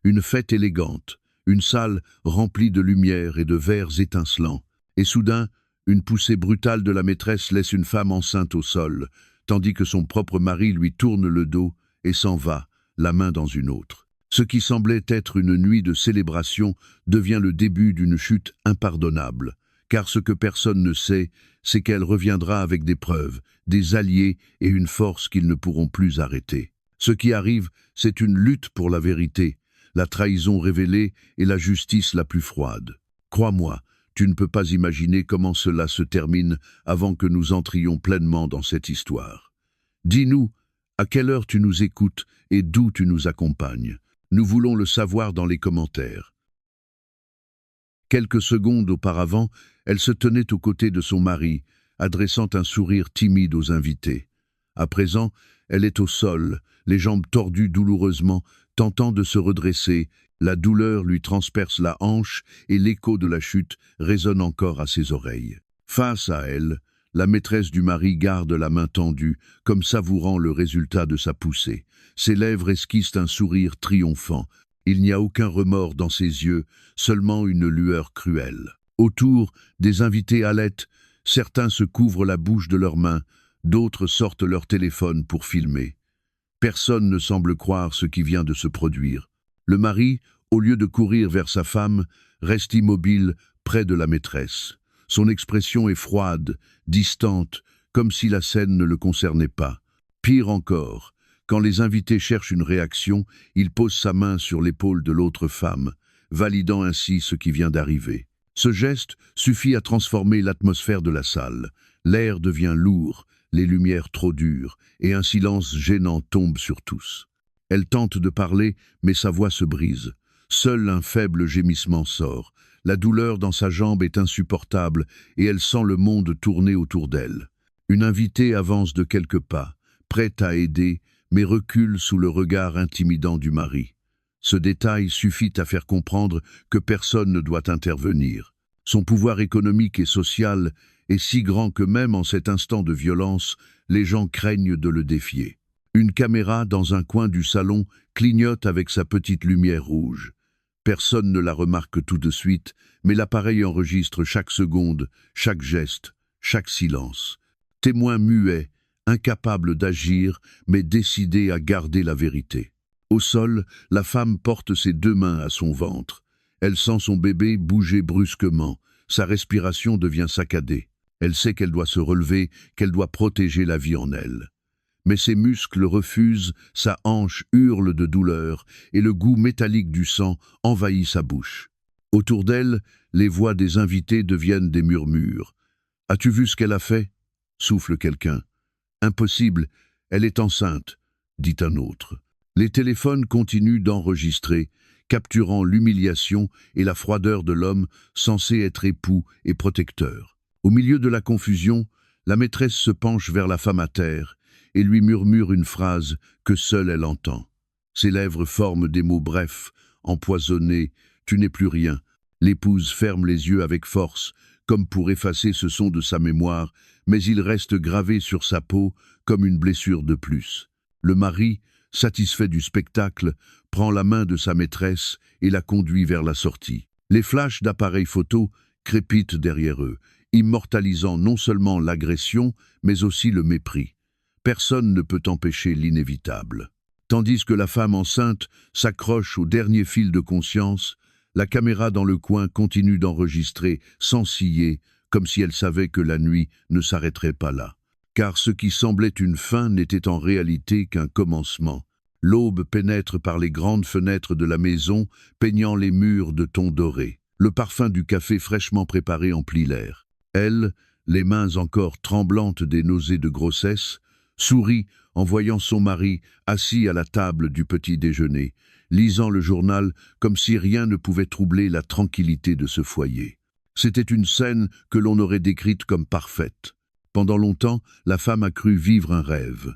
Une fête élégante, une salle remplie de lumière et de verres étincelants. Et soudain, une poussée brutale de la maîtresse laisse une femme enceinte au sol, tandis que son propre mari lui tourne le dos et s'en va, la main dans une autre. Ce qui semblait être une nuit de célébration devient le début d'une chute impardonnable, car ce que personne ne sait, c'est qu'elle reviendra avec des preuves, des alliés et une force qu'ils ne pourront plus arrêter. Ce qui arrive, c'est une lutte pour la vérité, la trahison révélée et la justice la plus froide. Crois-moi, tu ne peux pas imaginer comment cela se termine avant que nous entrions pleinement dans cette histoire. Dis-nous, à quelle heure tu nous écoutes et d'où tu nous accompagnes. Nous voulons le savoir dans les commentaires. Quelques secondes auparavant, elle se tenait aux côtés de son mari, adressant un sourire timide aux invités. À présent, elle est au sol, les jambes tordues douloureusement, tentant de se redresser. La douleur lui transperce la hanche et l'écho de la chute résonne encore à ses oreilles. Face à elle, la maîtresse du mari garde la main tendue, comme savourant le résultat de sa poussée. Ses lèvres esquissent un sourire triomphant. Il n'y a aucun remords dans ses yeux, seulement une lueur cruelle. Autour, des invités halètent, certains se couvrent la bouche de leurs mains, d'autres sortent leur téléphone pour filmer. Personne ne semble croire ce qui vient de se produire. Le mari, au lieu de courir vers sa femme, reste immobile près de la maîtresse. Son expression est froide, distante, comme si la scène ne le concernait pas. Pire encore, quand les invités cherchent une réaction, il pose sa main sur l'épaule de l'autre femme, validant ainsi ce qui vient d'arriver. Ce geste suffit à transformer l'atmosphère de la salle. L'air devient lourd, les lumières trop dures, et un silence gênant tombe sur tous. Elle tente de parler, mais sa voix se brise. Seul un faible gémissement sort. La douleur dans sa jambe est insupportable et elle sent le monde tourner autour d'elle. Une invitée avance de quelques pas, prête à aider, mais recule sous le regard intimidant du mari. Ce détail suffit à faire comprendre que personne ne doit intervenir. Son pouvoir économique et social est si grand que même en cet instant de violence, les gens craignent de le défier. Une caméra dans un coin du salon clignote avec sa petite lumière rouge. Personne ne la remarque tout de suite, mais l'appareil enregistre chaque seconde, chaque geste, chaque silence. Témoin muet, incapable d'agir, mais décidé à garder la vérité. Au sol, la femme porte ses deux mains à son ventre. Elle sent son bébé bouger brusquement. Sa respiration devient saccadée. Elle sait qu'elle doit se relever, qu'elle doit protéger la vie en elle. Mais ses muscles refusent, sa hanche hurle de douleur et le goût métallique du sang envahit sa bouche. Autour d'elle, les voix des invités deviennent des murmures. « As-tu vu ce qu'elle a fait ?» souffle quelqu'un. « Impossible, elle est enceinte », dit un autre. Les téléphones continuent d'enregistrer, capturant l'humiliation et la froideur de l'homme censé être époux et protecteur. Au milieu de la confusion, la maîtresse se penche vers la femme à terre et lui murmure une phrase que seule elle entend. Ses lèvres forment des mots brefs, empoisonnés, « tu n'es plus rien ». L'épouse ferme les yeux avec force, comme pour effacer ce son de sa mémoire, mais il reste gravé sur sa peau comme une blessure de plus. Le mari, satisfait du spectacle, prend la main de sa maîtresse et la conduit vers la sortie. Les flashs d'appareils photo crépitent derrière eux, immortalisant non seulement l'agression, mais aussi le mépris. Personne ne peut empêcher l'inévitable. Tandis que la femme enceinte s'accroche au dernier fil de conscience, la caméra dans le coin continue d'enregistrer sans ciller, comme si elle savait que la nuit ne s'arrêterait pas là. Car ce qui semblait une fin n'était en réalité qu'un commencement. L'aube pénètre par les grandes fenêtres de la maison, peignant les murs de tons dorés. Le parfum du café fraîchement préparé emplit l'air. Elle, les mains encore tremblantes des nausées de grossesse, sourit en voyant son mari assis à la table du petit déjeuner, lisant le journal comme si rien ne pouvait troubler la tranquillité de ce foyer. C'était une scène que l'on aurait décrite comme parfaite. Pendant longtemps, la femme a cru vivre un rêve.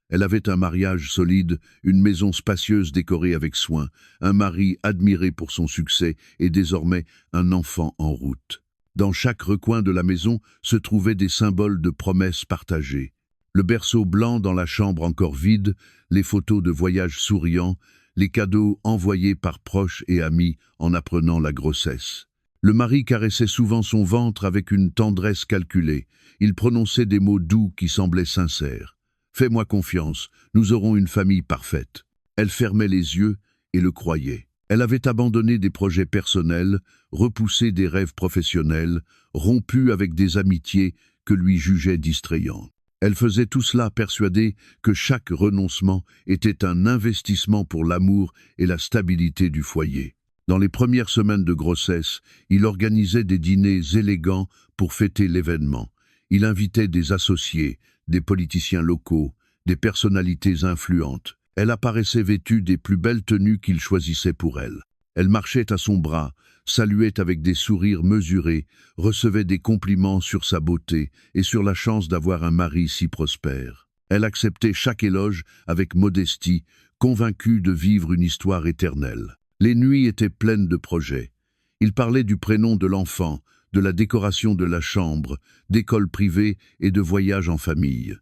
Elle avait un mariage solide, une maison spacieuse décorée avec soin, un mari admiré pour son succès et désormais un enfant en route. Dans chaque recoin de la maison se trouvaient des symboles de promesses partagées. Le berceau blanc dans la chambre encore vide, les photos de voyages souriants, les cadeaux envoyés par proches et amis en apprenant la grossesse. Le mari caressait souvent son ventre avec une tendresse calculée. Il prononçait des mots doux qui semblaient sincères. « Fais-moi confiance, nous aurons une famille parfaite. » Elle fermait les yeux et le croyait. Elle avait abandonné des projets personnels, repoussé des rêves professionnels, rompu avec des amitiés que lui jugeaient distrayantes. Elle faisait tout cela persuadée que chaque renoncement était un investissement pour l'amour et la stabilité du foyer. Dans les premières semaines de grossesse, il organisait des dîners élégants pour fêter l'événement. Il invitait des associés, des politiciens locaux, des personnalités influentes. Elle apparaissait vêtue des plus belles tenues qu'il choisissait pour elle. Elle marchait à son bras, saluait avec des sourires mesurés, recevait des compliments sur sa beauté et sur la chance d'avoir un mari si prospère. Elle acceptait chaque éloge avec modestie, convaincue de vivre une histoire éternelle. Les nuits étaient pleines de projets. Il parlait du prénom de l'enfant, de la décoration de la chambre, d'écoles privées et de voyages en famille.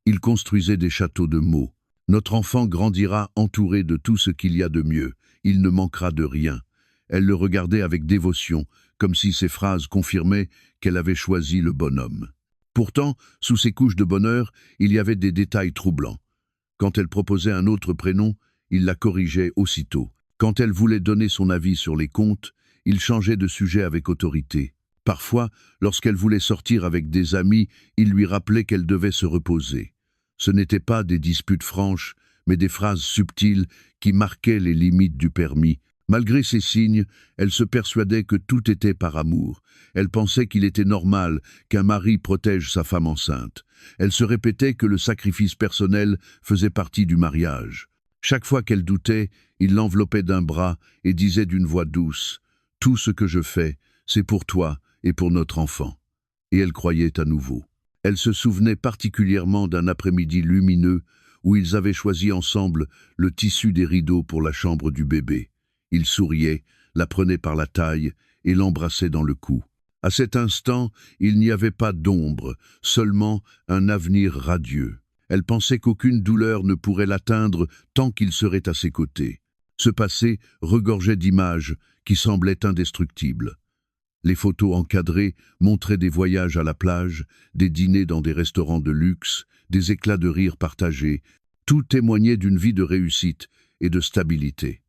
Il construisait des châteaux de mots. Notre enfant grandira entouré de tout ce qu'il y a de mieux. Il ne manquera de rien. Elle le regardait avec dévotion, comme si ses phrases confirmaient qu'elle avait choisi le bon homme. Pourtant, sous ces couches de bonheur, il y avait des détails troublants. Quand elle proposait un autre prénom, il la corrigeait aussitôt. Quand elle voulait donner son avis sur les comptes, il changeait de sujet avec autorité. Parfois, lorsqu'elle voulait sortir avec des amis, il lui rappelait qu'elle devait se reposer. Ce n'étaient pas des disputes franches, mais des phrases subtiles qui marquaient les limites du permis. Malgré ces signes, elle se persuadait que tout était par amour. Elle pensait qu'il était normal qu'un mari protège sa femme enceinte. Elle se répétait que le sacrifice personnel faisait partie du mariage. Chaque fois qu'elle doutait, il l'enveloppait d'un bras et disait d'une voix douce « Tout ce que je fais, c'est pour toi et pour notre enfant. » Et elle croyait à nouveau. Elle se souvenait particulièrement d'un après-midi lumineux où ils avaient choisi ensemble le tissu des rideaux pour la chambre du bébé. Il souriait, la prenait par la taille et l'embrassait dans le cou. À cet instant, il n'y avait pas d'ombre, seulement un avenir radieux. Elle pensait qu'aucune douleur ne pourrait l'atteindre tant qu'il serait à ses côtés. Ce passé regorgeait d'images qui semblaient indestructibles. Les photos encadrées montraient des voyages à la plage, des dîners dans des restaurants de luxe, des éclats de rire partagés. Tout témoignait d'une vie de réussite et de stabilité.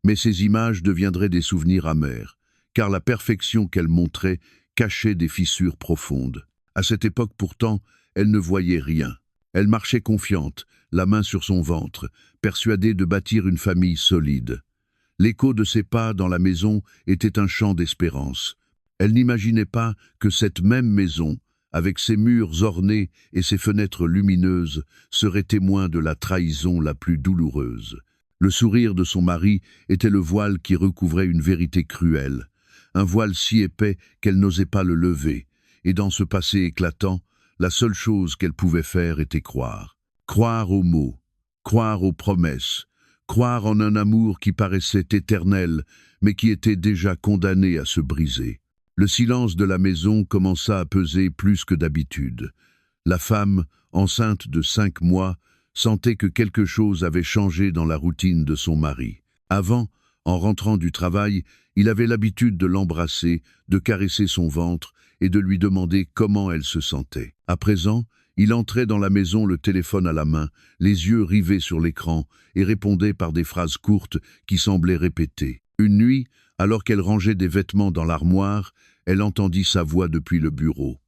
Mais ces images deviendraient des souvenirs amers, car la perfection qu'elles montraient cachait des fissures profondes. À cette époque pourtant, elle ne voyait rien. Elle marchait confiante, la main sur son ventre, persuadée de bâtir une famille solide. L'écho de ses pas dans la maison était un chant d'espérance. Elle n'imaginait pas que cette même maison, avec ses murs ornés et ses fenêtres lumineuses, serait témoin de la trahison la plus douloureuse. Le sourire de son mari était le voile qui recouvrait une vérité cruelle, un voile si épais qu'elle n'osait pas le lever, et dans ce passé éclatant, la seule chose qu'elle pouvait faire était croire. Croire aux mots, croire aux promesses, croire en un amour qui paraissait éternel, mais qui était déjà condamné à se briser. Le silence de la maison commença à peser plus que d'habitude. La femme, enceinte de 5 mois, sentait que quelque chose avait changé dans la routine de son mari. Avant, en rentrant du travail, il avait l'habitude de l'embrasser, de caresser son ventre et de lui demander comment elle se sentait. À présent, il entrait dans la maison le téléphone à la main, les yeux rivés sur l'écran, et répondait par des phrases courtes qui semblaient répétées. Une nuit, alors qu'elle rangeait des vêtements dans l'armoire, elle entendit sa voix depuis le bureau.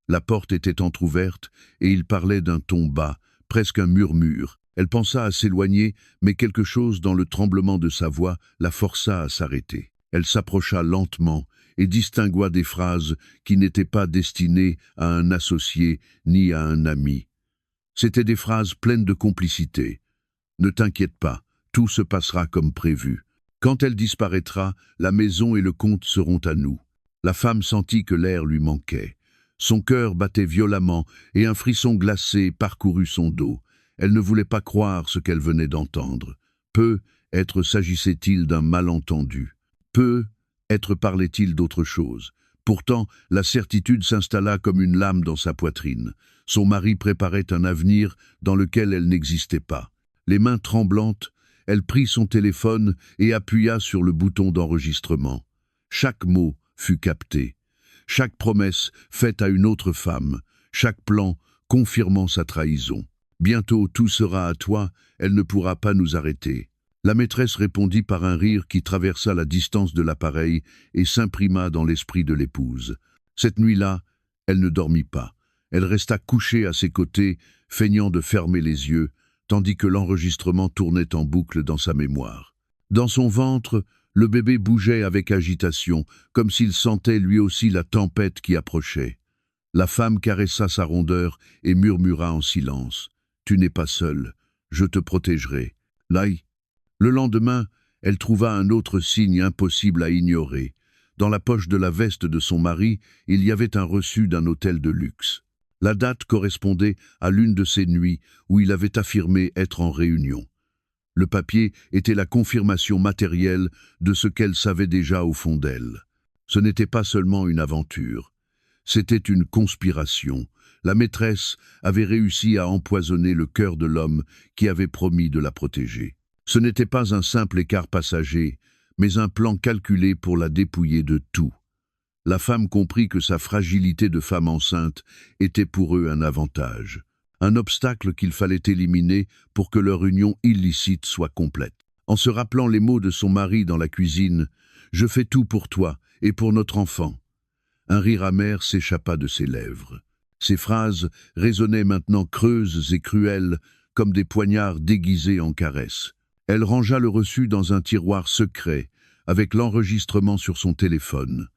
La porte était entr'ouverte et il parlait d'un ton bas, presque un murmure. Elle pensa à s'éloigner, mais quelque chose dans le tremblement de sa voix la força à s'arrêter. Elle s'approcha lentement et distingua des phrases qui n'étaient pas destinées à un associé ni à un ami. C'étaient des phrases pleines de complicité. « Ne t'inquiète pas, tout se passera comme prévu. Quand elle disparaîtra, la maison et le comte seront à nous. » La femme sentit que l'air lui manquait. Son cœur battait violemment et un frisson glacé parcourut son dos. Elle ne voulait pas croire ce qu'elle venait d'entendre. Peut-être s'agissait-il d'un malentendu. Peut-être parlait-il d'autre chose. Pourtant, la certitude s'installa comme une lame dans sa poitrine. Son mari préparait un avenir dans lequel elle n'existait pas. Les mains tremblantes, elle prit son téléphone et appuya sur le bouton d'enregistrement. Chaque mot fut capté. Chaque promesse faite à une autre femme. Chaque plan confirmant sa trahison. Bientôt tout sera à toi, elle ne pourra pas nous arrêter. La maîtresse répondit par un rire qui traversa la distance de l'appareil et s'imprima dans l'esprit de l'épouse. Cette nuit-là, elle ne dormit pas. Elle resta couchée à ses côtés, feignant de fermer les yeux, tandis que l'enregistrement tournait en boucle dans sa mémoire. Dans son ventre, le bébé bougeait avec agitation, comme s'il sentait lui aussi la tempête qui approchait. La femme caressa sa rondeur et murmura en silence. « Tu n'es pas seule, je te protégerai. » Laï. Le lendemain, elle trouva un autre signe impossible à ignorer. Dans la poche de la veste de son mari, il y avait un reçu d'un hôtel de luxe. La date correspondait à l'une de ces nuits où il avait affirmé être en réunion. Le papier était la confirmation matérielle de ce qu'elle savait déjà au fond d'elle. Ce n'était pas seulement une aventure. C'était une conspiration. La maîtresse avait réussi à empoisonner le cœur de l'homme qui avait promis de la protéger. Ce n'était pas un simple écart passager, mais un plan calculé pour la dépouiller de tout. La femme comprit que sa fragilité de femme enceinte était pour eux un avantage, un obstacle qu'il fallait éliminer pour que leur union illicite soit complète. En se rappelant les mots de son mari dans la cuisine, « Je fais tout pour toi et pour notre enfant », un rire amer s'échappa de ses lèvres. Ces phrases résonnaient maintenant creuses et cruelles, comme des poignards déguisés en caresses. Elle rangea le reçu dans un tiroir secret, avec l'enregistrement sur son téléphone.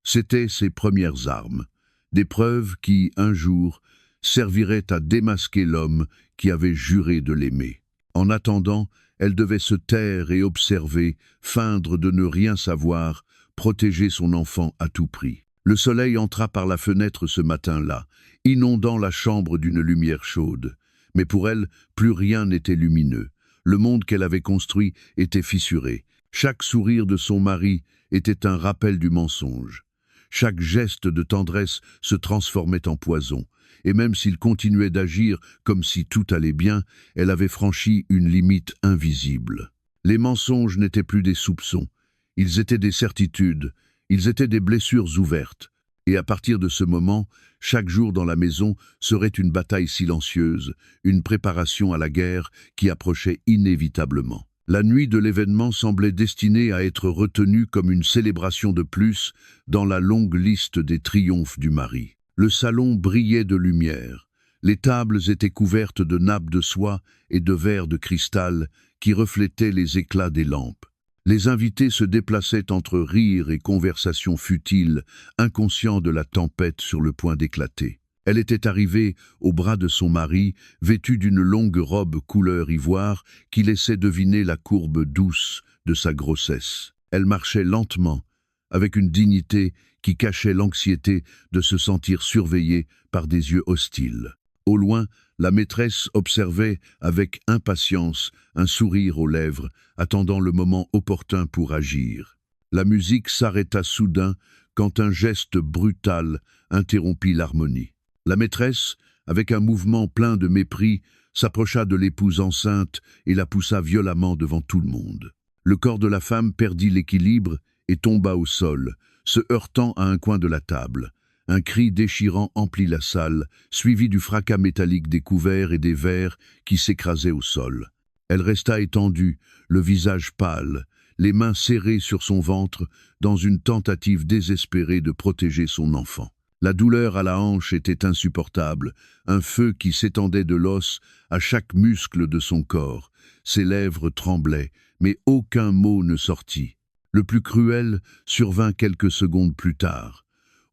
C'étaient ses premières armes, des preuves qui, un jour, serviraient à démasquer l'homme qui avait juré de l'aimer. En attendant, elle devait se taire et observer, feindre de ne rien savoir, protéger son enfant à tout prix. Le soleil entra par la fenêtre ce matin-là, inondant la chambre d'une lumière chaude. Mais pour elle, plus rien n'était lumineux. Le monde qu'elle avait construit était fissuré. Chaque sourire de son mari était un rappel du mensonge. Chaque geste de tendresse se transformait en poison. Et même s'il continuait d'agir comme si tout allait bien, elle avait franchi une limite invisible. Les mensonges n'étaient plus des soupçons. Ils étaient des certitudes. Ils étaient des blessures ouvertes. Et à partir de ce moment, chaque jour dans la maison serait une bataille silencieuse, une préparation à la guerre qui approchait inévitablement. La nuit de l'événement semblait destinée à être retenue comme une célébration de plus dans la longue liste des triomphes du mari. Le salon brillait de lumière. Les tables étaient couvertes de nappes de soie et de verres de cristal qui reflétaient les éclats des lampes. Les invités se déplaçaient entre rires et conversations futiles, inconscients de la tempête sur le point d'éclater. Elle était arrivée au bras de son mari, vêtue d'une longue robe couleur ivoire qui laissait deviner la courbe douce de sa grossesse. Elle marchait lentement, avec une dignité qui cachait l'anxiété de se sentir surveillée par des yeux hostiles. Au loin, la maîtresse observait avec impatience, un sourire aux lèvres, attendant le moment opportun pour agir. La musique s'arrêta soudain quand un geste brutal interrompit l'harmonie. La maîtresse, avec un mouvement plein de mépris, s'approcha de l'épouse enceinte et la poussa violemment devant tout le monde. Le corps de la femme perdit l'équilibre et tomba au sol, se heurtant à un coin de la table. Un cri déchirant emplit la salle, suivi du fracas métallique des couverts et des verres qui s'écrasaient au sol. Elle resta étendue, le visage pâle, les mains serrées sur son ventre, dans une tentative désespérée de protéger son enfant. La douleur à la hanche était insupportable, un feu qui s'étendait de l'os à chaque muscle de son corps. Ses lèvres tremblaient, mais aucun mot ne sortit. Le plus cruel survint quelques secondes plus tard.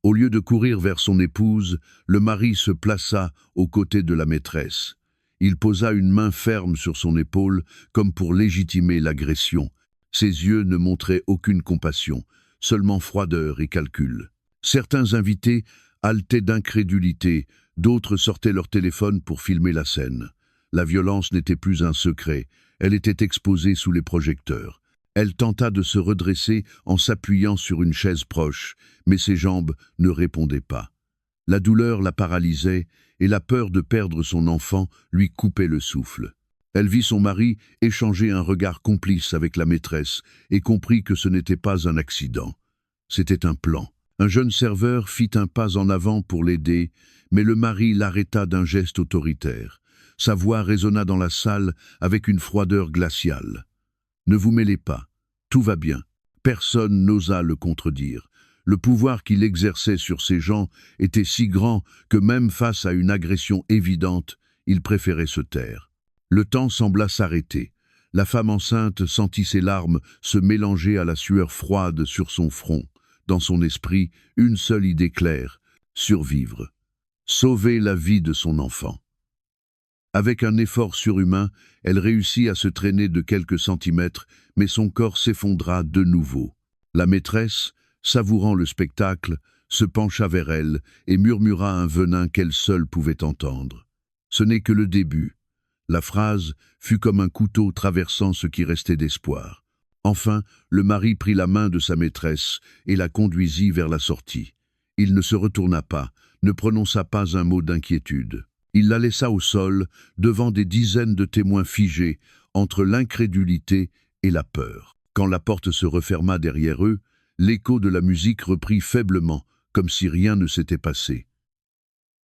Au lieu de courir vers son épouse, le mari se plaça aux côtés de la maîtresse. Il posa une main ferme sur son épaule, comme pour légitimer l'agression. Ses yeux ne montraient aucune compassion, seulement froideur et calcul. Certains invités haletaient d'incrédulité, d'autres sortaient leur téléphone pour filmer la scène. La violence n'était plus un secret, elle était exposée sous les projecteurs. Elle tenta de se redresser en s'appuyant sur une chaise proche, mais ses jambes ne répondaient pas. La douleur la paralysait et la peur de perdre son enfant lui coupait le souffle. Elle vit son mari échanger un regard complice avec la maîtresse et comprit que ce n'était pas un accident. C'était un plan. Un jeune serveur fit un pas en avant pour l'aider, mais le mari l'arrêta d'un geste autoritaire. Sa voix résonna dans la salle avec une froideur glaciale. « Ne vous mêlez pas, tout va bien. » Personne n'osa le contredire. Le pouvoir qu'il exerçait sur ces gens était si grand que même face à une agression évidente, il préférait se taire. Le temps sembla s'arrêter. La femme enceinte sentit ses larmes se mélanger à la sueur froide sur son front. Dans son esprit, une seule idée claire, survivre. Sauver la vie de son enfant. Avec un effort surhumain, elle réussit à se traîner de quelques centimètres, mais son corps s'effondra de nouveau. La maîtresse, savourant le spectacle, se pencha vers elle et murmura un venin qu'elle seule pouvait entendre. Ce n'est que le début. La phrase fut comme un couteau traversant ce qui restait d'espoir. Enfin, le mari prit la main de sa maîtresse et la conduisit vers la sortie. Il ne se retourna pas, ne prononça pas un mot d'inquiétude. Il la laissa au sol, devant des dizaines de témoins figés, entre l'incrédulité et la peur. Quand la porte se referma derrière eux, l'écho de la musique reprit faiblement, comme si rien ne s'était passé.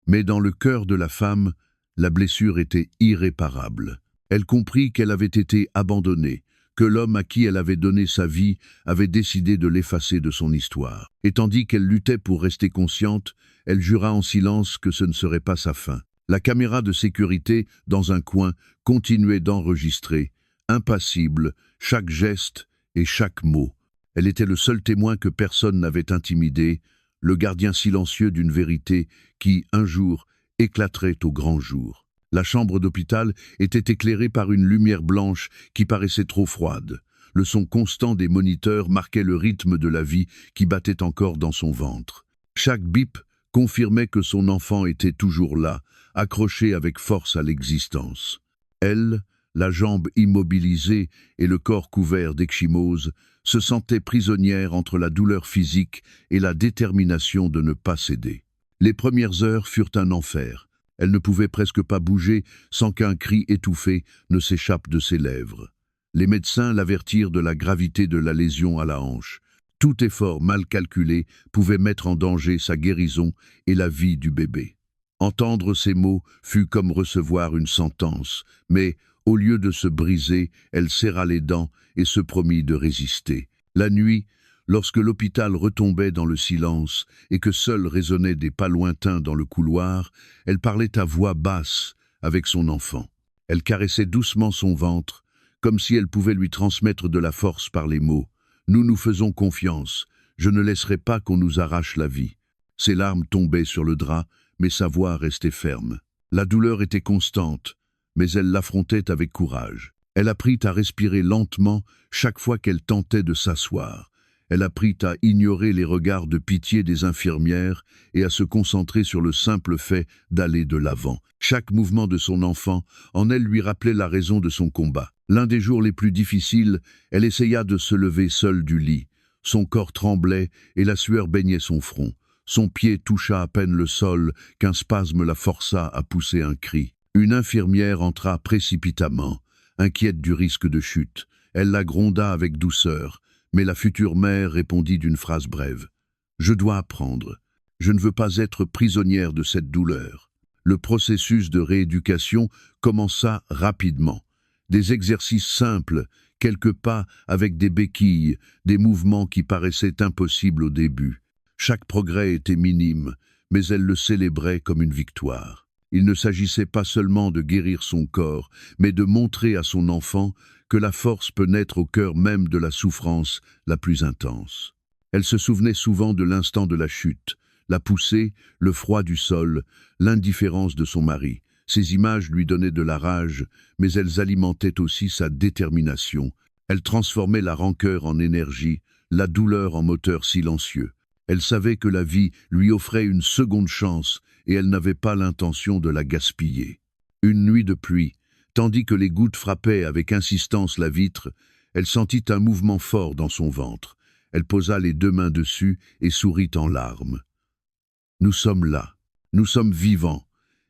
Mais dans le cœur de la femme, la blessure était irréparable. Elle comprit qu'elle avait été abandonnée, que l'homme à qui elle avait donné sa vie avait décidé de l'effacer de son histoire. Et tandis qu'elle luttait pour rester consciente, elle jura en silence que ce ne serait pas sa fin. La caméra de sécurité, dans un coin, continuait d'enregistrer, impassible, chaque geste et chaque mot. Elle était le seul témoin que personne n'avait intimidé, le gardien silencieux d'une vérité qui, un jour, éclaterait au grand jour. La chambre d'hôpital était éclairée par une lumière blanche qui paraissait trop froide. Le son constant des moniteurs marquait le rythme de la vie qui battait encore dans son ventre. Chaque bip confirmait que son enfant était toujours là, accroché avec force à l'existence. Elle, la jambe immobilisée et le corps couvert d'ecchymose, se sentait prisonnière entre la douleur physique et la détermination de ne pas céder. Les premières heures furent un enfer. Elle ne pouvait presque pas bouger sans qu'un cri étouffé ne s'échappe de ses lèvres. Les médecins l'avertirent de la gravité de la lésion à la hanche. Tout effort mal calculé pouvait mettre en danger sa guérison et la vie du bébé. Entendre ces mots fut comme recevoir une sentence, mais, au lieu de se briser, elle serra les dents et se promit de résister. La nuit, lorsque l'hôpital retombait dans le silence et que seuls résonnaient des pas lointains dans le couloir, elle parlait à voix basse avec son enfant. Elle caressait doucement son ventre, comme si elle pouvait lui transmettre de la force par les mots. « Nous nous faisons confiance, je ne laisserai pas qu'on nous arrache la vie. » Ses larmes tombaient sur le drap, mais sa voix restait ferme. La douleur était constante, mais elle l'affrontait avec courage. Elle apprit à respirer lentement chaque fois qu'elle tentait de s'asseoir. Elle apprit à ignorer les regards de pitié des infirmières et à se concentrer sur le simple fait d'aller de l'avant. Chaque mouvement de son enfant en elle lui rappelait la raison de son combat. L'un des jours les plus difficiles, elle essaya de se lever seule du lit. Son corps tremblait et la sueur baignait son front. Son pied toucha à peine le sol qu'un spasme la força à pousser un cri. Une infirmière entra précipitamment, inquiète du risque de chute. Elle la gronda avec douceur, mais la future mère répondit d'une phrase brève. « Je dois apprendre. Je ne veux pas être prisonnière de cette douleur. » Le processus de rééducation commença rapidement. Des exercices simples, quelques pas avec des béquilles, des mouvements qui paraissaient impossibles au début. Chaque progrès était minime, mais elle le célébrait comme une victoire. Il ne s'agissait pas seulement de guérir son corps, mais de montrer à son enfant que la force peut naître au cœur même de la souffrance la plus intense. Elle se souvenait souvent de l'instant de la chute, la poussée, le froid du sol, l'indifférence de son mari. Ces images lui donnaient de la rage, mais elles alimentaient aussi sa détermination. Elles transformaient la rancœur en énergie, la douleur en moteur silencieux. Elle savait que la vie lui offrait une seconde chance et elle n'avait pas l'intention de la gaspiller. Une nuit de pluie, tandis que les gouttes frappaient avec insistance la vitre, elle sentit un mouvement fort dans son ventre. Elle posa les deux mains dessus et sourit en larmes. « Nous sommes là, nous sommes vivants. »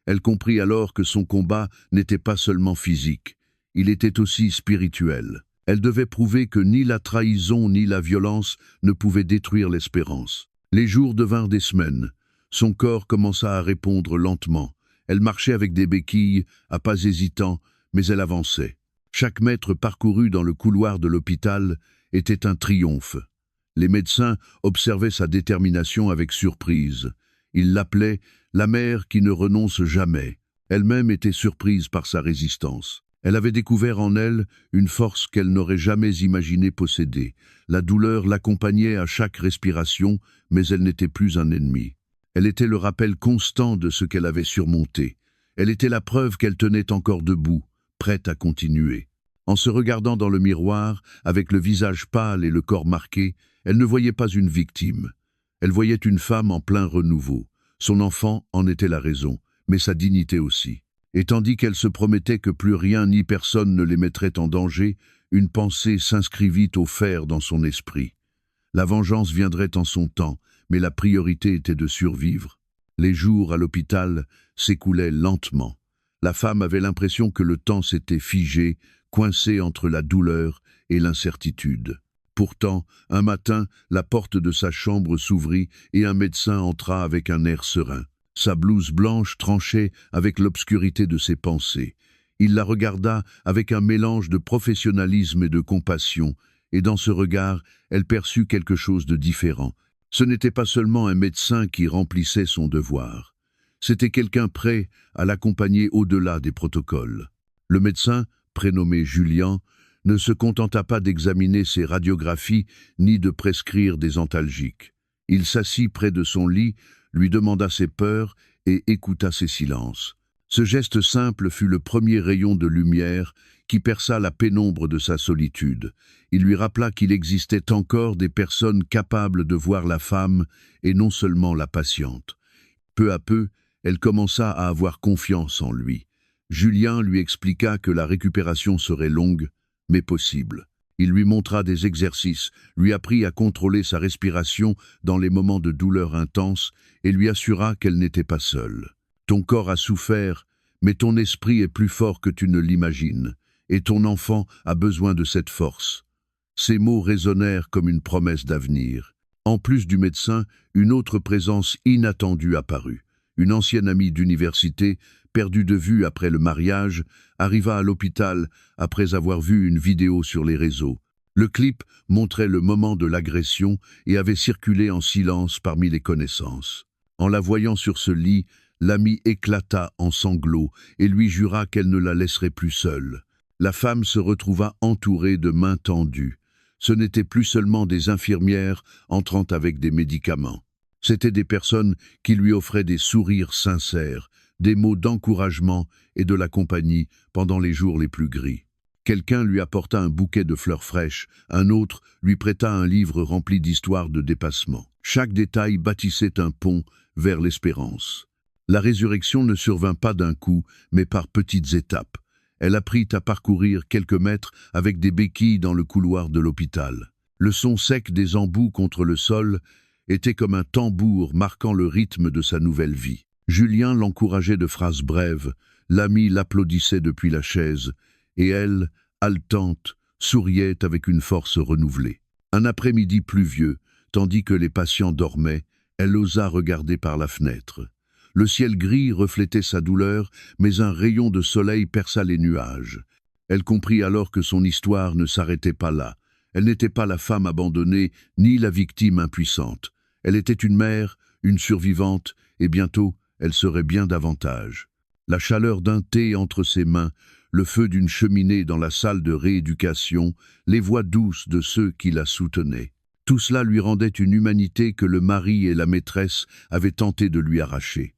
Elle comprit alors que son combat n'était pas seulement physique, il était aussi spirituel. Elle devait prouver que ni la trahison ni la violence ne pouvaient détruire l'espérance. Les jours devinrent des semaines. Son corps commença à répondre lentement. Elle marchait avec des béquilles, à pas hésitants, mais elle avançait. Chaque mètre parcouru dans le couloir de l'hôpital était un triomphe. Les médecins observaient sa détermination avec surprise. Ils l'appelaient « la mère qui ne renonce jamais ». Elle-même était surprise par sa résistance. Elle avait découvert en elle une force qu'elle n'aurait jamais imaginé posséder. La douleur l'accompagnait à chaque respiration, mais elle n'était plus un ennemi. Elle était le rappel constant de ce qu'elle avait surmonté. Elle était la preuve qu'elle tenait encore debout, prête à continuer. En se regardant dans le miroir, avec le visage pâle et le corps marqué, elle ne voyait pas une victime. Elle voyait une femme en plein renouveau. Son enfant en était la raison, mais sa dignité aussi. Et tandis qu'elle se promettait que plus rien ni personne ne les mettrait en danger, une pensée s'inscrivit au fer dans son esprit. La vengeance viendrait en son temps, mais la priorité était de survivre. Les jours à l'hôpital s'écoulaient lentement. La femme avait l'impression que le temps s'était figé, coincé entre la douleur et l'incertitude. Pourtant, un matin, la porte de sa chambre s'ouvrit et un médecin entra avec un air serein. Sa blouse blanche tranchait avec l'obscurité de ses pensées. Il la regarda avec un mélange de professionnalisme et de compassion, et dans ce regard, elle perçut quelque chose de différent. Ce n'était pas seulement un médecin qui remplissait son devoir. C'était quelqu'un prêt à l'accompagner au-delà des protocoles. Le médecin, prénommé Julien, ne se contenta pas d'examiner ses radiographies ni de prescrire des antalgiques. Il s'assit près de son lit, lui demanda ses peurs et écouta ses silences. Ce geste simple fut le premier rayon de lumière qui perça la pénombre de sa solitude. Il lui rappela qu'il existait encore des personnes capables de voir la femme et non seulement la patiente. Peu à peu, elle commença à avoir confiance en lui. Julien lui expliqua que la récupération serait longue, mais possible. Il lui montra des exercices, lui apprit à contrôler sa respiration dans les moments de douleur intense et lui assura qu'elle n'était pas seule. « Ton corps a souffert, mais ton esprit est plus fort que tu ne l'imagines, et ton enfant a besoin de cette force. » Ces mots résonnèrent comme une promesse d'avenir. En plus du médecin, une autre présence inattendue apparut. Une ancienne amie d'université, perdue de vue après le mariage, arriva à l'hôpital après avoir vu une vidéo sur les réseaux. Le clip montrait le moment de l'agression et avait circulé en silence parmi les connaissances. En la voyant sur ce lit, l'amie éclata en sanglots et lui jura qu'elle ne la laisserait plus seule. La femme se retrouva entourée de mains tendues. Ce n'étaient plus seulement des infirmières entrant avec des médicaments. C'étaient des personnes qui lui offraient des sourires sincères, des mots d'encouragement et de la compagnie pendant les jours les plus gris. Quelqu'un lui apporta un bouquet de fleurs fraîches, un autre lui prêta un livre rempli d'histoires de dépassement. Chaque détail bâtissait un pont vers l'espérance. La résurrection ne survint pas d'un coup, mais par petites étapes. Elle apprit à parcourir quelques mètres avec des béquilles dans le couloir de l'hôpital. Le son sec des embouts contre le sol était comme un tambour marquant le rythme de sa nouvelle vie. Julien l'encourageait de phrases brèves, l'ami l'applaudissait depuis la chaise, et elle, haletante, souriait avec une force renouvelée. Un après-midi pluvieux, tandis que les patients dormaient, elle osa regarder par la fenêtre. Le ciel gris reflétait sa douleur, mais un rayon de soleil perça les nuages. Elle comprit alors que son histoire ne s'arrêtait pas là. Elle n'était pas la femme abandonnée, ni la victime impuissante. Elle était une mère, une survivante, et bientôt, elle serait bien davantage. La chaleur d'un thé entre ses mains, le feu d'une cheminée dans la salle de rééducation, les voix douces de ceux qui la soutenaient. Tout cela lui rendait une humanité que le mari et la maîtresse avaient tenté de lui arracher.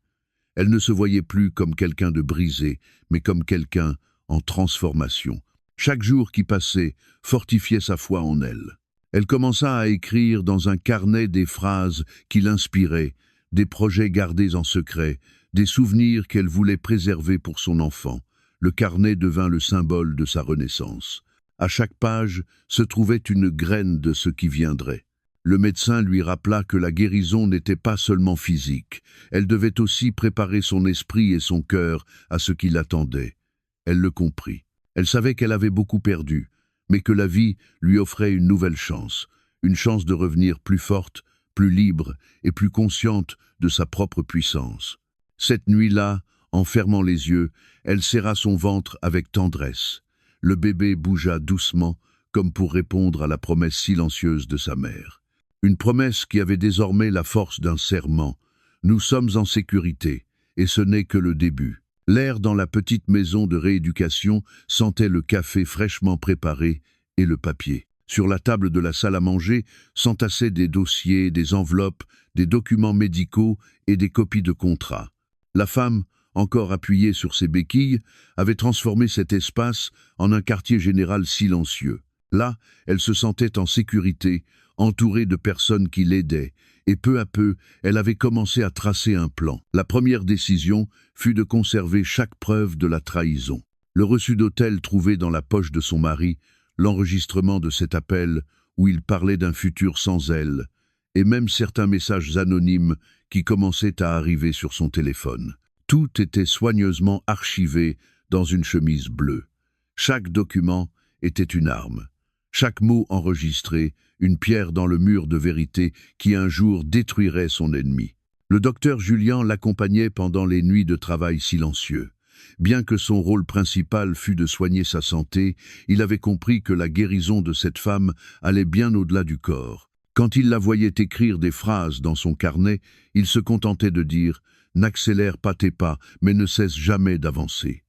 Elle ne se voyait plus comme quelqu'un de brisé, mais comme quelqu'un en transformation. Chaque jour qui passait fortifiait sa foi en elle. Elle commença à écrire dans un carnet des phrases qui l'inspiraient, des projets gardés en secret, des souvenirs qu'elle voulait préserver pour son enfant. Le carnet devint le symbole de sa renaissance. À chaque page se trouvait une graine de ce qui viendrait. Le médecin lui rappela que la guérison n'était pas seulement physique. Elle devait aussi préparer son esprit et son cœur à ce qui l'attendait. Elle le comprit. Elle savait qu'elle avait beaucoup perdu, mais que la vie lui offrait une nouvelle chance, une chance de revenir plus forte, plus libre et plus consciente de sa propre puissance. Cette nuit-là, en fermant les yeux, elle serra son ventre avec tendresse. Le bébé bougea doucement, comme pour répondre à la promesse silencieuse de sa mère. Une promesse qui avait désormais la force d'un serment. Nous sommes en sécurité, et ce n'est que le début. L'air dans la petite maison de rééducation sentait le café fraîchement préparé et le papier. Sur la table de la salle à manger s'entassaient des dossiers, des enveloppes, des documents médicaux et des copies de contrats. La femme, encore appuyée sur ses béquilles, avait transformé cet espace en un quartier général silencieux. Là, elle se sentait en sécurité, entourée de personnes qui l'aidaient, et peu à peu, elle avait commencé à tracer un plan. La première décision fut de conserver chaque preuve de la trahison. Le reçu d'hôtel trouvé dans la poche de son mari, l'enregistrement de cet appel où il parlait d'un futur sans elle, et même certains messages anonymes qui commençaient à arriver sur son téléphone. Tout était soigneusement archivé dans une chemise bleue. Chaque document était une arme. Chaque mot enregistré, une pierre dans le mur de vérité qui un jour détruirait son ennemi. Le docteur Julien l'accompagnait pendant les nuits de travail silencieux. Bien que son rôle principal fût de soigner sa santé, il avait compris que la guérison de cette femme allait bien au-delà du corps. Quand il la voyait écrire des phrases dans son carnet, il se contentait de dire « N'accélère pas tes pas, mais ne cesse jamais d'avancer ».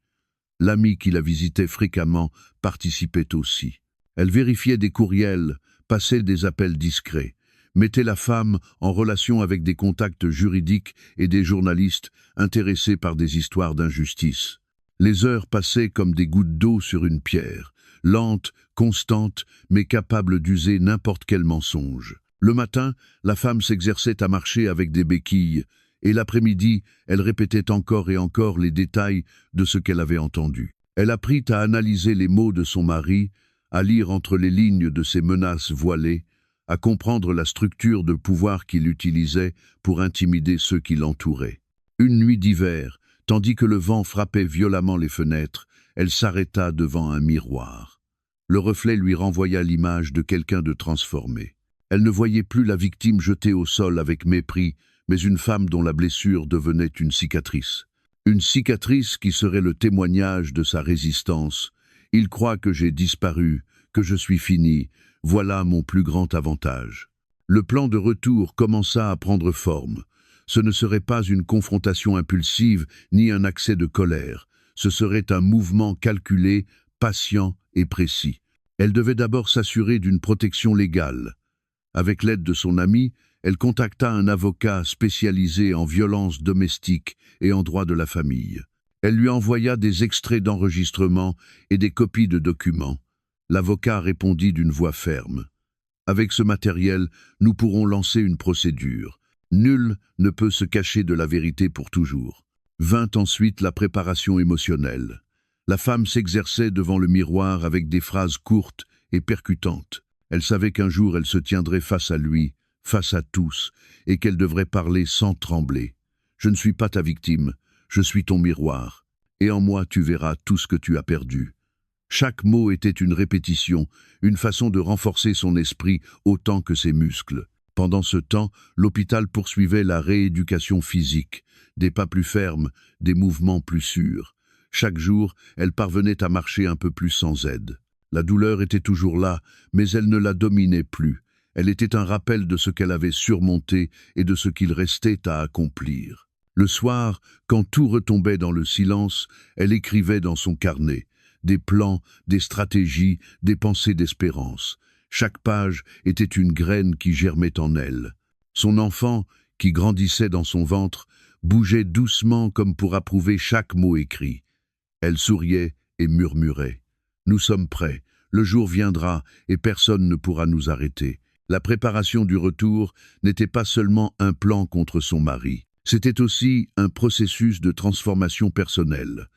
L'ami qui la visitait fréquemment participait aussi. Elle vérifiait des courriels, passait des appels discrets, mettait la femme en relation avec des contacts juridiques et des journalistes intéressés par des histoires d'injustice. Les heures passaient comme des gouttes d'eau sur une pierre, lentes, constantes, mais capables d'user n'importe quel mensonge. Le matin, la femme s'exerçait à marcher avec des béquilles, et l'après-midi, elle répétait encore et encore les détails de ce qu'elle avait entendu. Elle apprit à analyser les mots de son mari, à lire entre les lignes de ses menaces voilées, à comprendre la structure de pouvoir qu'il utilisait pour intimider ceux qui l'entouraient. Une nuit d'hiver, tandis que le vent frappait violemment les fenêtres, elle s'arrêta devant un miroir. Le reflet lui renvoya l'image de quelqu'un de transformé. Elle ne voyait plus la victime jetée au sol avec mépris, mais une femme dont la blessure devenait une cicatrice. Une cicatrice qui serait le témoignage de sa résistance. Il croit que j'ai disparu, que je suis fini, voilà mon plus grand avantage. Le plan de retour commença à prendre forme. Ce ne serait pas une confrontation impulsive ni un accès de colère. Ce serait un mouvement calculé, patient et précis. Elle devait d'abord s'assurer d'une protection légale. Avec l'aide de son ami, elle contacta un avocat spécialisé en violences domestiques et en droit de la famille. Elle lui envoya des extraits d'enregistrement et des copies de documents. L'avocat répondit d'une voix ferme. « Avec ce matériel, nous pourrons lancer une procédure. Nul ne peut se cacher de la vérité pour toujours. » Vint ensuite la préparation émotionnelle. La femme s'exerçait devant le miroir avec des phrases courtes et percutantes. Elle savait qu'un jour elle se tiendrait face à lui, face à tous, et qu'elle devrait parler sans trembler. « Je ne suis pas ta victime. Je suis ton miroir, et en moi tu verras tout ce que tu as perdu. » Chaque mot était une répétition, une façon de renforcer son esprit autant que ses muscles. Pendant ce temps, l'hôpital poursuivait la rééducation physique, des pas plus fermes, des mouvements plus sûrs. Chaque jour, elle parvenait à marcher un peu plus sans aide. La douleur était toujours là, mais elle ne la dominait plus. Elle était un rappel de ce qu'elle avait surmonté et de ce qu'il restait à accomplir. Le soir, quand tout retombait dans le silence, elle écrivait dans son carnet des plans, des stratégies, des pensées d'espérance. Chaque page était une graine qui germait en elle. Son enfant, qui grandissait dans son ventre, bougeait doucement comme pour approuver chaque mot écrit. Elle souriait et murmurait « Nous sommes prêts, le jour viendra et personne ne pourra nous arrêter. » La préparation du retour n'était pas seulement un plan contre son mari. C'était aussi un processus de transformation personnelle.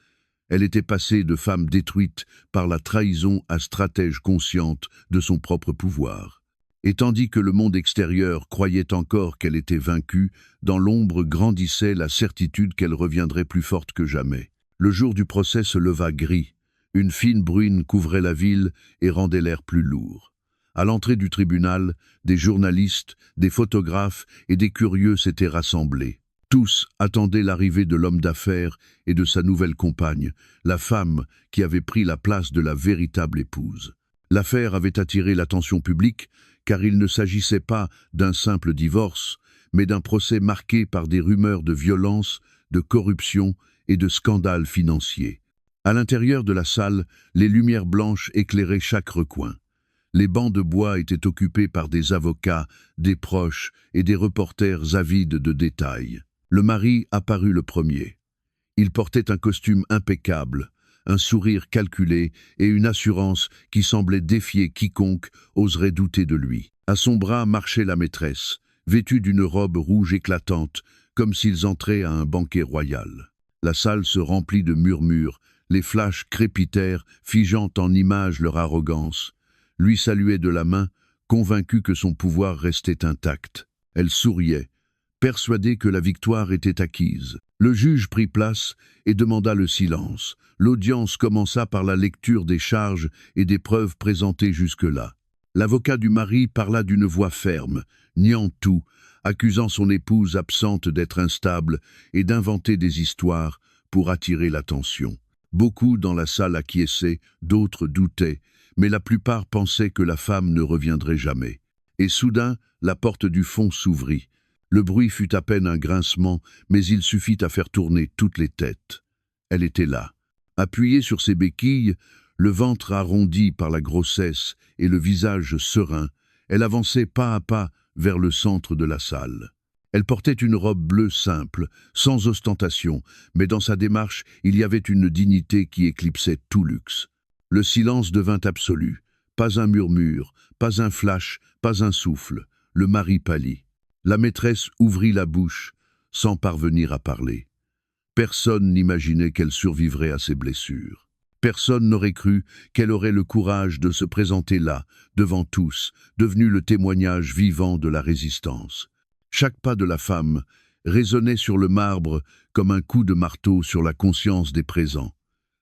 Elle était passée de femme détruite par la trahison à stratège consciente de son propre pouvoir. Et tandis que le monde extérieur croyait encore qu'elle était vaincue, dans l'ombre grandissait la certitude qu'elle reviendrait plus forte que jamais. Le jour du procès se leva gris. Une fine bruine couvrait la ville et rendait l'air plus lourd. À l'entrée du tribunal, des journalistes, des photographes et des curieux s'étaient rassemblés. Tous attendaient l'arrivée de l'homme d'affaires et de sa nouvelle compagne, la femme qui avait pris la place de la véritable épouse. L'affaire avait attiré l'attention publique car il ne s'agissait pas d'un simple divorce, mais d'un procès marqué par des rumeurs de violence, de corruption et de scandales financiers. À l'intérieur de la salle, les lumières blanches éclairaient chaque recoin. Les bancs de bois étaient occupés par des avocats, des proches et des reporters avides de détails. Le mari apparut le premier. Il portait un costume impeccable, un sourire calculé et une assurance qui semblait défier quiconque oserait douter de lui. À son bras marchait la maîtresse, vêtue d'une robe rouge éclatante, comme s'ils entraient à un banquet royal. La salle se remplit de murmures, les flashs crépitèrent, figeant en images leur arrogance. Lui saluait de la main, convaincu que son pouvoir restait intact. Elle souriait, persuadée que la victoire était acquise. Le juge prit place et demanda le silence. L'audience commença par la lecture des charges et des preuves présentées jusque-là. L'avocat du mari parla d'une voix ferme, niant tout, accusant son épouse absente d'être instable et d'inventer des histoires pour attirer l'attention. Beaucoup dans la salle acquiesçaient, d'autres doutaient, mais la plupart pensaient que la femme ne reviendrait jamais. Et soudain, la porte du fond s'ouvrit. Le bruit fut à peine un grincement, mais il suffit à faire tourner toutes les têtes. Elle était là. Appuyée sur ses béquilles, le ventre arrondi par la grossesse et le visage serein, elle avançait pas à pas vers le centre de la salle. Elle portait une robe bleue simple, sans ostentation, mais dans sa démarche, il y avait une dignité qui éclipsait tout luxe. Le silence devint absolu. Pas un murmure, pas un flash, pas un souffle. Le mari pâlit. La maîtresse ouvrit la bouche, sans parvenir à parler. Personne n'imaginait qu'elle survivrait à ses blessures. Personne n'aurait cru qu'elle aurait le courage de se présenter là, devant tous, devenu le témoignage vivant de la résistance. Chaque pas de la femme résonnait sur le marbre comme un coup de marteau sur la conscience des présents.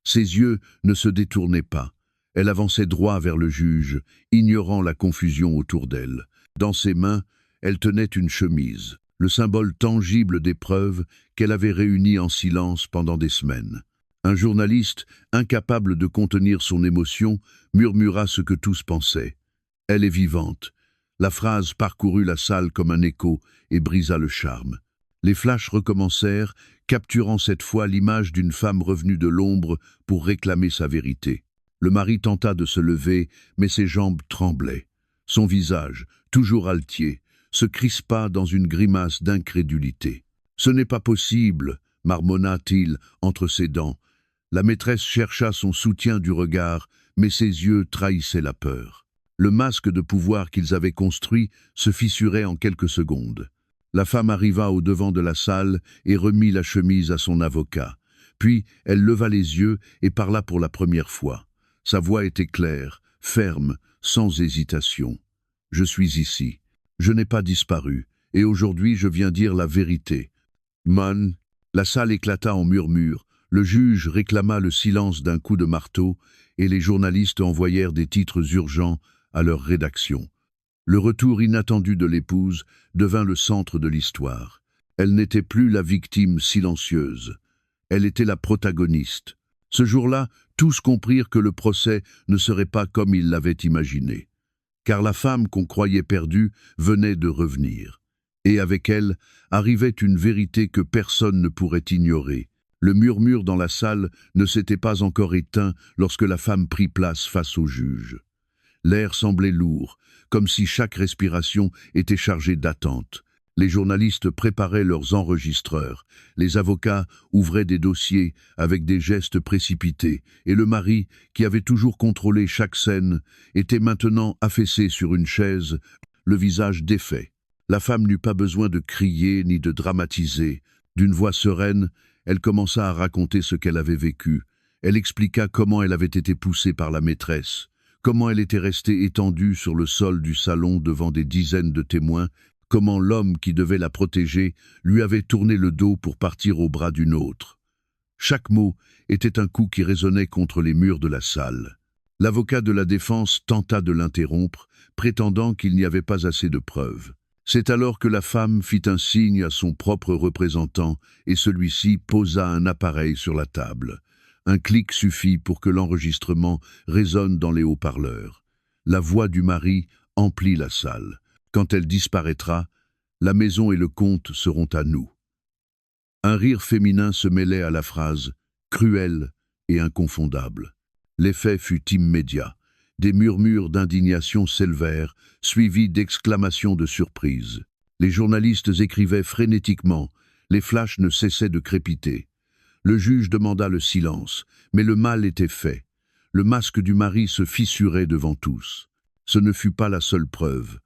Ses yeux ne se détournaient pas. Elle avançait droit vers le juge, ignorant la confusion autour d'elle. Dans ses mains, elle tenait une chemise, le symbole tangible des preuves qu'elle avait réunies en silence pendant des semaines. Un journaliste, incapable de contenir son émotion, murmura ce que tous pensaient. « Elle est vivante ». La phrase parcourut la salle comme un écho et brisa le charme. Les flashs recommencèrent, capturant cette fois l'image d'une femme revenue de l'ombre pour réclamer sa vérité. Le mari tenta de se lever, mais ses jambes tremblaient. Son visage, toujours altier, se crispa dans une grimace d'incrédulité. « Ce n'est pas possible !» marmonna-t-il entre ses dents. La maîtresse chercha son soutien du regard, mais ses yeux trahissaient la peur. Le masque de pouvoir qu'ils avaient construit se fissurait en quelques secondes. La femme arriva au devant de la salle et remit la chemise à son avocat. Puis elle leva les yeux et parla pour la première fois. Sa voix était claire, ferme, sans hésitation. « Je suis ici. Je n'ai pas disparu. Et aujourd'hui je viens dire la vérité. » Mon. La salle éclata en murmures. Le juge réclama le silence d'un coup de marteau et les journalistes envoyèrent des titres urgents à leur rédaction. Le retour inattendu de l'épouse devint le centre de l'histoire. Elle n'était plus la victime silencieuse. Elle était la protagoniste. Ce jour-là, tous comprirent que le procès ne serait pas comme ils l'avaient imaginé. Car la femme qu'on croyait perdue venait de revenir. Et avec elle arrivait une vérité que personne ne pourrait ignorer. Le murmure dans la salle ne s'était pas encore éteint lorsque la femme prit place face au juge. L'air semblait lourd, comme si chaque respiration était chargée d'attente. Les journalistes préparaient leurs enregistreurs, les avocats ouvraient des dossiers avec des gestes précipités, et le mari, qui avait toujours contrôlé chaque scène, était maintenant affaissé sur une chaise, le visage défait. La femme n'eut pas besoin de crier ni de dramatiser. D'une voix sereine, elle commença à raconter ce qu'elle avait vécu. Elle expliqua comment elle avait été poussée par la maîtresse, comment elle était restée étendue sur le sol du salon devant des dizaines de témoins, comment l'homme qui devait la protéger lui avait tourné le dos pour partir au bras d'une autre. Chaque mot était un coup qui résonnait contre les murs de la salle. L'avocat de la défense tenta de l'interrompre, prétendant qu'il n'y avait pas assez de preuves. C'est alors que la femme fit un signe à son propre représentant et celui-ci posa un appareil sur la table. Un clic suffit pour que l'enregistrement résonne dans les haut-parleurs. La voix du mari emplit la salle. Quand elle disparaîtra, la maison et le comte seront à nous. Un rire féminin se mêlait à la phrase, cruelle et inconfondable. L'effet fut immédiat. Des murmures d'indignation s'élevèrent, suivis d'exclamations de surprise. Les journalistes écrivaient frénétiquement, les flashs ne cessaient de crépiter. Le juge demanda le silence, mais le mal était fait. Le masque du mari se fissurait devant tous. Ce ne fut pas la seule preuve.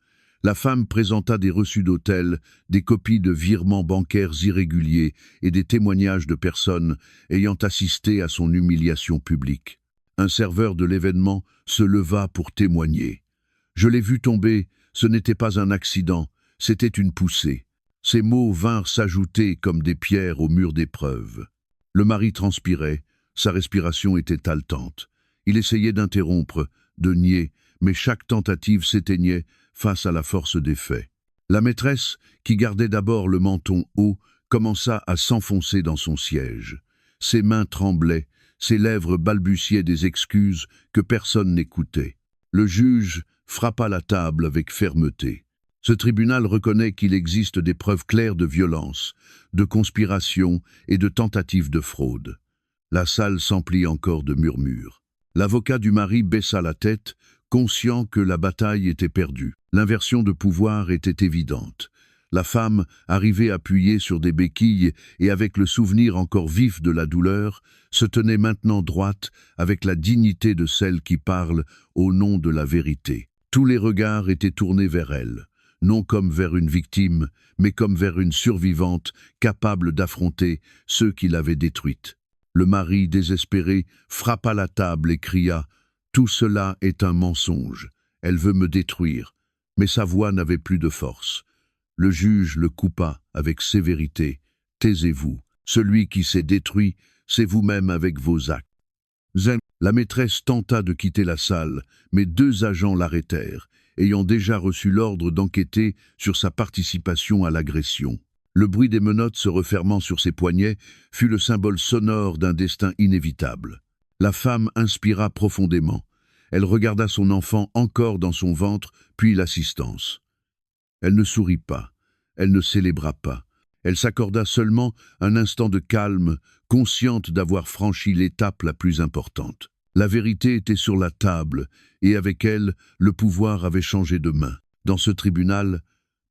La femme présenta des reçus d'hôtel, des copies de virements bancaires irréguliers et des témoignages de personnes ayant assisté à son humiliation publique. Un serveur de l'événement se leva pour témoigner. « Je l'ai vu tomber, ce n'était pas un accident, c'était une poussée. » Ces mots vinrent s'ajouter comme des pierres au mur des preuves. Le mari transpirait, sa respiration était haletante. Il essayait d'interrompre, de nier, mais chaque tentative s'éteignait face à la force des faits. La maîtresse, qui gardait d'abord le menton haut, commença à s'enfoncer dans son siège. Ses mains tremblaient, ses lèvres balbutiaient des excuses que personne n'écoutait. Le juge frappa la table avec fermeté. Ce tribunal reconnaît qu'il existe des preuves claires de violence, de conspiration et de tentative de fraude. La salle s'emplit encore de murmures. L'avocat du mari baissa la tête, conscient que la bataille était perdue. L'inversion de pouvoir était évidente. La femme, arrivée appuyée sur des béquilles et avec le souvenir encore vif de la douleur, se tenait maintenant droite avec la dignité de celle qui parle au nom de la vérité. Tous les regards étaient tournés vers elle, non comme vers une victime, mais comme vers une survivante capable d'affronter ceux qui l'avaient détruite. Le mari, désespéré, frappa la table et cria « Tout cela est un mensonge, elle veut me détruire ». Mais sa voix n'avait plus de force. Le juge le coupa avec sévérité. « Taisez-vous, celui qui s'est détruit, c'est vous-même avec vos actes. » La maîtresse tenta de quitter la salle, mais 2 agents l'arrêtèrent, ayant déjà reçu l'ordre d'enquêter sur sa participation à l'agression. Le bruit des menottes se refermant sur ses poignets fut le symbole sonore d'un destin inévitable. La femme inspira profondément. Elle regarda son enfant encore dans son ventre, puis l'assistance. Elle ne sourit pas, elle ne célébra pas. Elle s'accorda seulement un instant de calme, consciente d'avoir franchi l'étape la plus importante. La vérité était sur la table, et avec elle, le pouvoir avait changé de main. Dans ce tribunal,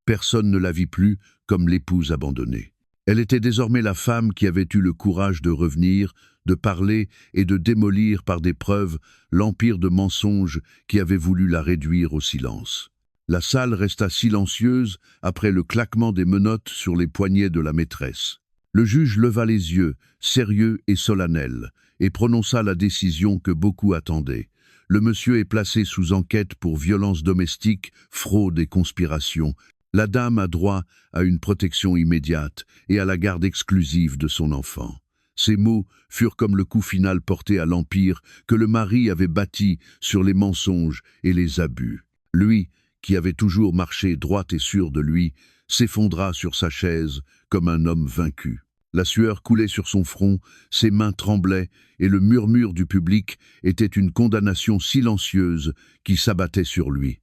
personne ne la vit plus comme l'épouse abandonnée. Elle était désormais la femme qui avait eu le courage de revenir, de parler et de démolir par des preuves l'empire de mensonges qui avait voulu la réduire au silence. La salle resta silencieuse après le claquement des menottes sur les poignets de la maîtresse. Le juge leva les yeux, sérieux et solennel, et prononça la décision que beaucoup attendaient. Le monsieur est placé sous enquête pour violences domestiques, fraude et conspiration. La dame a droit à une protection immédiate et à la garde exclusive de son enfant. Ces mots furent comme le coup final porté à l'empire que le mari avait bâti sur les mensonges et les abus. Lui, qui avait toujours marché droit et sûr de lui, s'effondra sur sa chaise comme un homme vaincu. La sueur coulait sur son front, ses mains tremblaient et le murmure du public était une condamnation silencieuse qui s'abattait sur lui.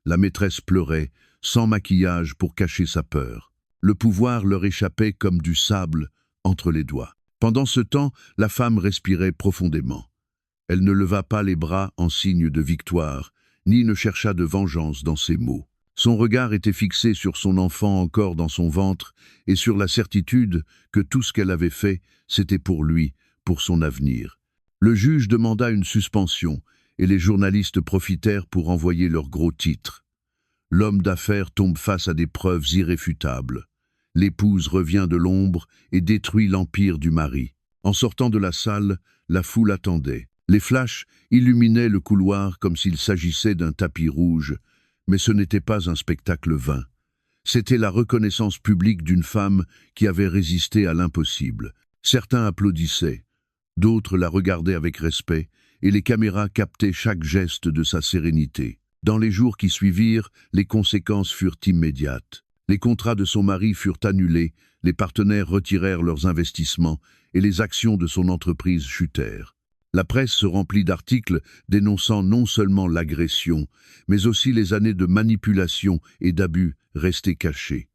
La maîtresse pleurait, sans maquillage pour cacher sa peur. Le pouvoir leur échappait comme du sable entre les doigts. Pendant ce temps, la femme respirait profondément. Elle ne leva pas les bras en signe de victoire, ni ne chercha de vengeance dans ses mots. Son regard était fixé sur son enfant encore dans son ventre et sur la certitude que tout ce qu'elle avait fait, c'était pour lui, pour son avenir. Le juge demanda une suspension et les journalistes profitèrent pour envoyer leurs gros titres. L'homme d'affaires tombe face à des preuves irréfutables. L'épouse revient de l'ombre et détruit l'empire du mari. En sortant de la salle, la foule attendait. Les flashs illuminaient le couloir comme s'il s'agissait d'un tapis rouge, mais ce n'était pas un spectacle vain. C'était la reconnaissance publique d'une femme qui avait résisté à l'impossible. Certains applaudissaient, D'autres la regardaient avec respect, et les caméras captaient chaque geste de sa sérénité. Dans les jours qui suivirent, les conséquences furent immédiates. Les contrats de son mari furent annulés, les partenaires retirèrent leurs investissements et les actions de son entreprise chutèrent. La presse se remplit d'articles dénonçant non seulement l'agression, mais aussi les années de manipulation et d'abus restés cachés.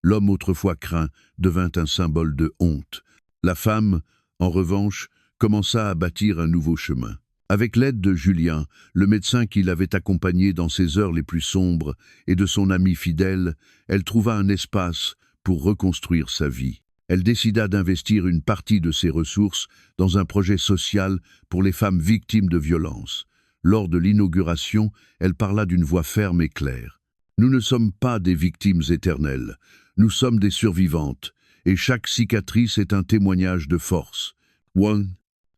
L'homme autrefois craint devint un symbole de honte. La femme, en revanche, commença à bâtir un nouveau chemin. Avec l'aide de Julien, le médecin qui l'avait accompagné dans ses heures les plus sombres, et de son ami fidèle, elle trouva un espace pour reconstruire sa vie. Elle décida d'investir une partie de ses ressources dans un projet social pour les femmes victimes de violences. Lors de l'inauguration, elle parla d'une voix ferme et claire. « Nous ne sommes pas des victimes éternelles, nous sommes des survivantes, et chaque cicatrice est un témoignage de force. »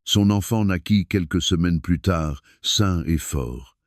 Son enfant naquit quelques semaines plus tard, sain et fort.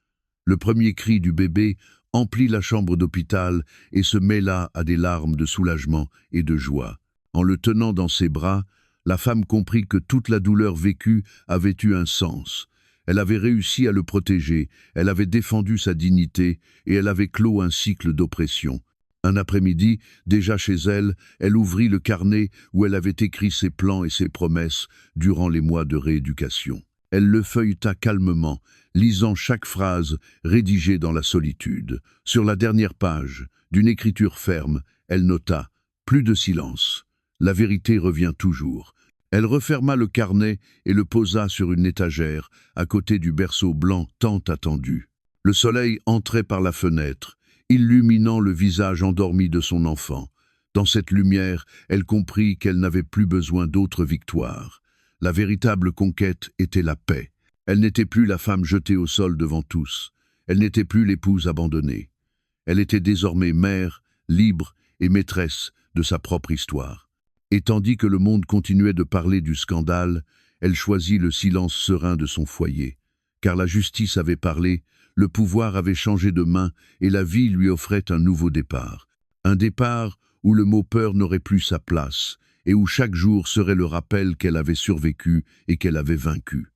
Le premier cri du bébé emplit la chambre d'hôpital et se mêla à des larmes de soulagement et de joie. En le tenant dans ses bras, la femme comprit que toute la douleur vécue avait eu un sens. Elle avait réussi à le protéger, elle avait défendu sa dignité et elle avait clos un cycle d'oppression. Un après-midi, déjà chez elle, elle ouvrit le carnet où elle avait écrit ses plans et ses promesses durant les mois de rééducation. Elle le feuilleta calmement, lisant chaque phrase rédigée dans la solitude. Sur la dernière page, d'une écriture ferme, elle nota « Plus de silence. La vérité revient toujours. » Elle referma le carnet et le posa sur une étagère, à côté du berceau blanc tant attendu. Le soleil entrait par la fenêtre, illuminant le visage endormi de son enfant. Dans cette lumière, elle comprit qu'elle n'avait plus besoin d'autre victoire. La véritable conquête était la paix. Elle n'était plus la femme jetée au sol devant tous. Elle n'était plus l'épouse abandonnée. Elle était désormais mère, libre et maîtresse de sa propre histoire. Et tandis que le monde continuait de parler du scandale, elle choisit le silence serein de son foyer. Car la justice avait parlé, le pouvoir avait changé de main et la vie lui offrait un nouveau départ. Un départ où le mot peur n'aurait plus sa place et où chaque jour serait le rappel qu'elle avait survécu et qu'elle avait vaincu.